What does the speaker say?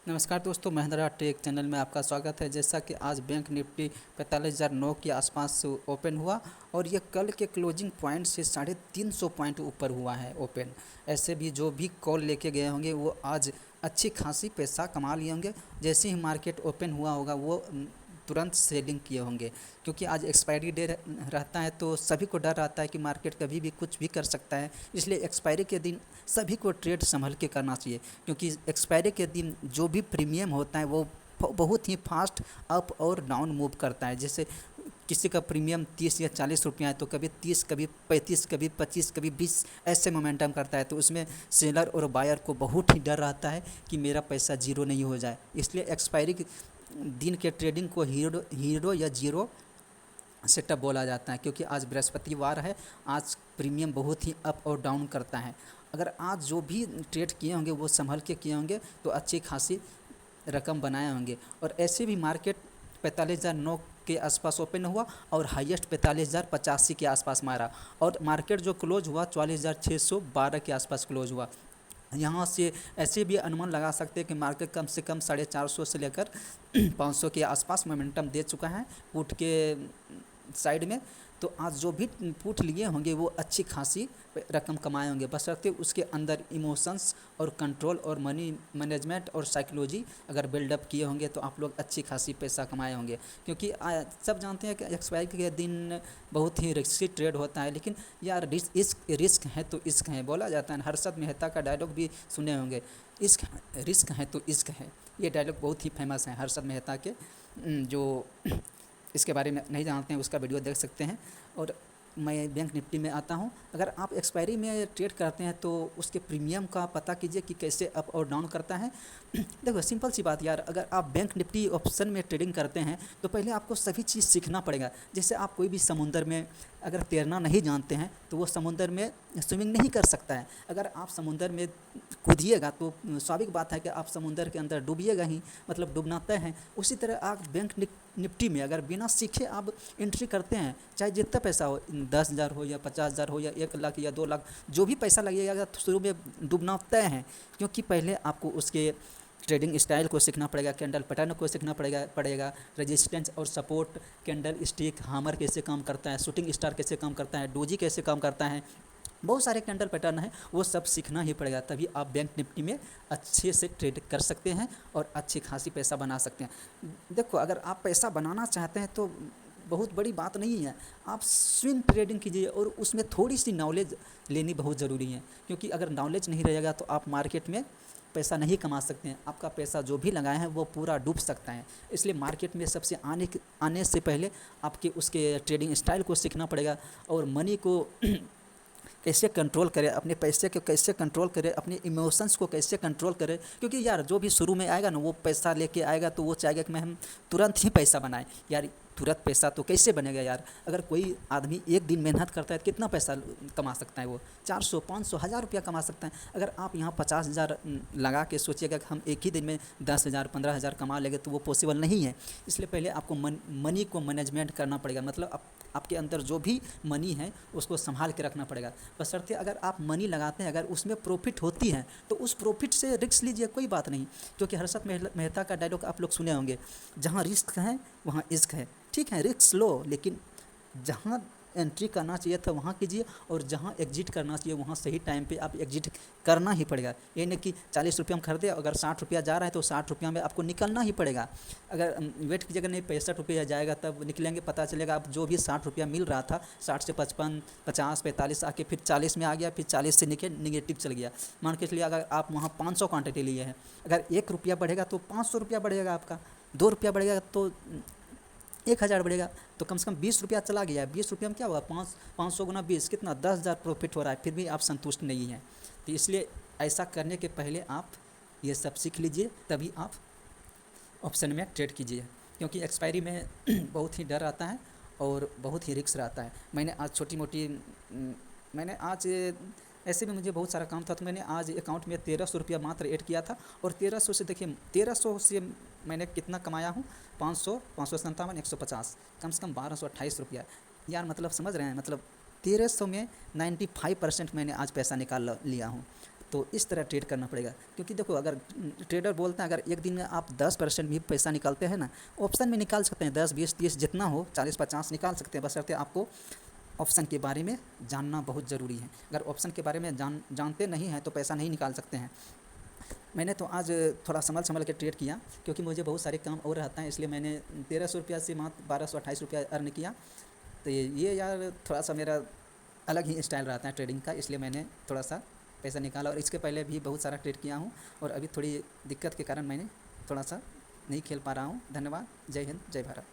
नमस्कार दोस्तों, Mahindra take channel में आपका स्वागत है। जैसा कि आज बैंक निफ्टी 45,009 के आसपास ओपन हुआ और ये कल के क्लोजिंग पॉइंट से 350 पॉइंट ऊपर हुआ है ओपन। ऐसे भी जो भी कॉल लेके गए होंगे वो आज अच्छी खासी पैसा कमा लिए होंगे। जैसे ही मार्केट ओपन हुआ होगा वो तुरंत सेलिंग किए होंगे, क्योंकि आज एक्सपायरी डे रहता है तो सभी को डर रहता है कि मार्केट कभी भी कुछ भी कर सकता है। इसलिए एक्सपायरी के दिन सभी को ट्रेड संभल के करना चाहिए, क्योंकि एक्सपायरी के दिन जो भी प्रीमियम होता है वो बहुत ही फास्ट अप और डाउन मूव करता है। जैसे किसी का प्रीमियम 30 या 40 रुपया है तो कभी 30, कभी 35, कभी 25, कभी 20 ऐसे मोमेंटम करता है। तो उसमें सेलर और बायर को बहुत ही डर रहता है कि मेरा पैसा जीरो नहीं हो जाए। इसलिए एक्सपायरी दिन के ट्रेडिंग को हीरो या जीरो सेटअप बोला जाता है, क्योंकि आज बृहस्पतिवार है। आज प्रीमियम बहुत ही अप और डाउन करता है। अगर आज जो भी ट्रेड किए होंगे वो संभल के किए होंगे तो अच्छी खासी रकम बनाए होंगे। और ऐसे भी मार्केट 45,009 के आसपास ओपन हुआ और हाईएस्ट 45,085 के आसपास मारा, और मार्केट जो क्लोज हुआ 44,612 के आसपास क्लोज हुआ। यहाँ से ऐसे भी अनुमान लगा सकते हैं कि मार्केट कम से कम 450 से लेकर 500 के आसपास मोमेंटम दे चुका है पुट के साइड में। तो आज जो भी पुट लिए होंगे वो अच्छी खासी रकम कमाए होंगे, बशर्ते उसके अंदर इमोशंस और कंट्रोल और मनी मैनेजमेंट और साइकोलॉजी अगर बिल्डअप किए होंगे तो आप लोग अच्छी खासी पैसा कमाए होंगे। क्योंकि सब जानते हैं कि एक्सपायरी के दिन बहुत ही रिस्की ट्रेड होता है, लेकिन यार रिस्क है तो इश्क है, बोला जाता है। हर्षद मेहता का डायलॉग भी सुने होंगे, इश्क रिस्क है तो इश्क है। ये डायलॉग बहुत ही फेमस है हर्षद मेहता के। जो इसके बारे में नहीं जानते हैं उसका वीडियो देख सकते हैं। और मैं बैंक निफ्टी में आता हूं। अगर आप एक्सपायरी में ट्रेड करते हैं तो उसके प्रीमियम का पता कीजिए कि कैसे अप और डाउन करता है। देखो सिंपल सी बात यार, अगर आप बैंक निफ्टी ऑप्शन में ट्रेडिंग करते हैं तो पहले आपको सभी चीज़ सीखना पड़ेगा। जैसे आप कोई भी समुंदर में अगर तैरना नहीं जानते हैं तो वो समुंदर में स्विमिंग नहीं कर सकता है। अगर आप समुंदर में कूदिएगा तो स्वाभाविक बात है कि आप समुंदर के अंदर डूबिएगा ही, मतलब डूबना तय है। उसी तरह आप बैंक निफ्टी में अगर बिना सीखे आप एंट्री करते हैं, चाहे जितना पैसा हो, 10,000 हो या 50,000 हो या 1 लाख या 2 लाख, जो भी पैसा लगेगा तो शुरू में डूबना तय है। क्योंकि पहले आपको उसके ट्रेडिंग स्टाइल को सीखना पड़ेगा, कैंडल पैटर्न को सीखना पड़ेगा रेजिस्टेंस और सपोर्ट, कैंडल स्टिक, हामर कैसे काम करता है, शूटिंग स्टार कैसे काम करता है, डोजी कैसे काम करता है, बहुत सारे कैंडल पैटर्न है, वो सब सीखना ही पड़ेगा। तभी आप बैंक निफ्टी में अच्छे से ट्रेड कर सकते हैं और अच्छी खासी पैसा बना सकते हैं। देखो अगर आप पैसा बनाना चाहते हैं तो बहुत बड़ी बात नहीं है, आप स्विंग ट्रेडिंग कीजिए और उसमें थोड़ी सी नॉलेज लेनी बहुत ज़रूरी है। क्योंकि अगर नॉलेज नहीं रहेगा तो आप मार्केट में पैसा नहीं कमा सकते हैं। आपका पैसा जो भी लगाए हैं वो पूरा डूब सकता है। इसलिए मार्केट में सबसे आने से पहले आपके उसके ट्रेडिंग स्टाइल को सीखना पड़ेगा और मनी को कैसे कंट्रोल करें, अपने पैसे को कैसे कंट्रोल करें, अपने इमोशंस को कैसे कंट्रोल करें। क्योंकि यार जो भी शुरू में आएगा ना वो पैसा लेके आएगा तो वो चाहेगा कि मैं हम तुरंत ही पैसा बनाएं। यार तुरंत पैसा तो कैसे बनेगा यार? अगर कोई आदमी एक दिन मेहनत करता है तो कितना पैसा कमा सकता है? वो 400, 500, 1000 रुपया कमा सकता है। अगर आप यहाँ 50,000 लगा के सोचिएगा कि हम एक ही दिन में 10,000, 15,000 कमा लेंगे तो वो पॉसिबल नहीं है। इसलिए पहले आपको मनी को मैनेजमेंट करना पड़ेगा, मतलब आपके अंदर जो भी मनी है उसको संभाल के रखना पड़ेगा। बशर्ते अगर आप मनी लगाते हैं, अगर उसमें प्रॉफिट होती है तो उस प्रॉफिट से रिस्क लीजिए, कोई बात नहीं। क्योंकि हर्षद मेहता का डायलॉग आप लोग सुने होंगे, जहाँ रिस्क है वहाँ इश्क है। ठीक है, रिस्क लो, लेकिन जहाँ एंट्री करना चाहिए था वहाँ कीजिए और जहाँ एग्जिट करना चाहिए वहाँ सही टाइम पे आप एग्जिट करना ही पड़ेगा। ये नहीं कि 40 रुपया में खरीदे, अगर 60 रुपया जा रहा है तो 60 रुपया में आपको निकलना ही पड़ेगा। अगर वेट कीजिएगा नहीं 65 रुपया जाएगा तब निकलेंगे, पता चलेगा आप जो भी 60 रुपया मिल रहा था 60 से 55, 50, 45 आके फिर 40 में आ गया, फिर 40 से निगेटिव चल गया। मान के चलिए अगर आप वहाँ 500 क्वान्टिटी लिए हैं, अगर 1 रुपया बढ़ेगा तो 500 रुपया बढ़ेगा आपका, 2 रुपया बढ़ेगा तो 1,000 बढ़ेगा, तो कम से कम 20 रुपया चला गया। 20 रुपया में क्या हुआ? 500 गुना 20 कितना? 10,000 प्रॉफिट हो रहा है, फिर भी आप संतुष्ट नहीं हैं। तो इसलिए ऐसा करने के पहले आप ये सब सीख लीजिए, तभी आप ऑप्शन में ट्रेड कीजिए। क्योंकि एक्सपायरी में बहुत ही डर आता है और बहुत ही रिस्क रहता है। मैंने आज छोटी मोटी मैंने आज ऐसे में मुझे बहुत सारा काम था तो मैंने आज अकाउंट में 1,300 रुपया मात्र ऐड किया था। और 1,300 से देखिए 1,300 से मैंने कितना कमाया हूँ? 500, 557, 150, कम से कम 1,228 रुपया। यार मतलब समझ रहे हैं, मतलब 1,300 में 95% मैंने आज पैसा निकाल लिया हूँ। तो इस तरह ट्रेड करना पड़ेगा, क्योंकि देखो अगर ट्रेडर बोलते हैं अगर एक दिन में आप 10% भी पैसा निकालते हैं ना, ऑप्शन में निकाल सकते हैं, 10 20 30 जितना हो, 40 50 निकाल सकते हैं, बशर्ते आपको ऑप्शन के बारे में जानना बहुत ज़रूरी है। अगर ऑप्शन के बारे में जानते नहीं हैं तो पैसा नहीं निकाल सकते हैं। मैंने तो आज थोड़ा संभल संभल के ट्रेड किया, क्योंकि मुझे बहुत सारे काम और रहता है, इसलिए मैंने 1300 रुपया से मात्र 1228 रुपया अर्न किया। तो ये यार थोड़ा सा मेरा अलग ही स्टाइल रहता है ट्रेडिंग का, इसलिए मैंने थोड़ा सा पैसा निकाला, और इसके पहले भी बहुत सारा ट्रेड किया हूँ, और अभी थोड़ी दिक्कत के कारण मैंने थोड़ा सा नहीं खेल पा रहा हूँ। धन्यवाद। जय हिंद, जय भारत।